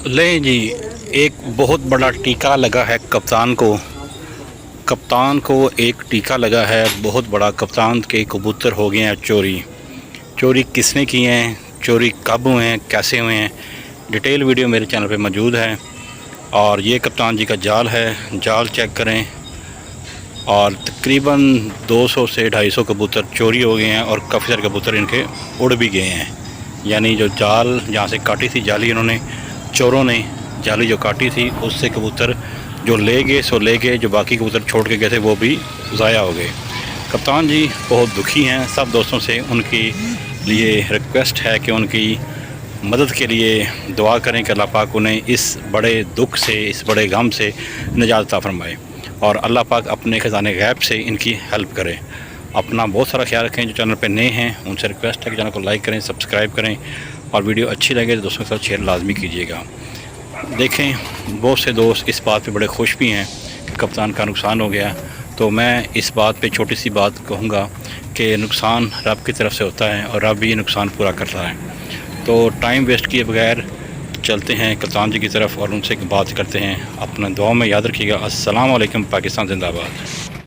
लें जी, एक बहुत बड़ा टीका लगा है कप्तान को एक टीका लगा है बहुत बड़ा। कप्तान के कबूतर हो गए हैं चोरी किसने किए हैं, चोरी कब हुए हैं, कैसे हुए हैं, डिटेल वीडियो मेरे चैनल पे मौजूद है। और ये कप्तान जी का जाल है, जाल चेक करें। और तकरीबन 200 से 250 कबूतर चोरी हो गए हैं और काफ़ी सारे कबूतर इनके उड़ भी गए हैं। यानी जो जाल जहाँ से काटी थी जाली, इन्होंने चोरों ने जाली जो काटी थी उससे कबूतर जो ले गए, जो बाकी कबूतर छोड़ के गए थे वो भी ज़ाया हो गए। कप्तान जी बहुत दुखी हैं। सब दोस्तों से उनके लिए रिक्वेस्ट है कि उनकी मदद के लिए दुआ करें कि अल्लाह पाक उन्हें इस बड़े दुख से, इस बड़े गम से निजात अता फरमाए और अल्लाह पाक अपने ख़ज़ाने गैब से इनकी हेल्प करें। अपना बहुत सारा ख्याल रखें। जो चैनल पर नए हैं उनसे रिक्वेस्ट है कि चैनल को लाइक करें, सब्सक्राइब करें और वीडियो अच्छी लगे तो दोस्तों के साथ शेयर लाजमी कीजिएगा। देखें, बहुत से दोस्त इस बात पे बड़े खुश भी हैं कि कप्तान का नुकसान हो गया। तो मैं इस बात पे छोटी सी बात कहूँगा कि नुकसान रब की तरफ से होता है और रब ही नुकसान पूरा करता है। तो टाइम वेस्ट किए बगैर चलते हैं कप्तान जी की तरफ और उनसे बात करते हैं। अपना दुआ में याद रखिएगा। अस्सलाम वालेकुम। पाकिस्तान जिंदाबाद।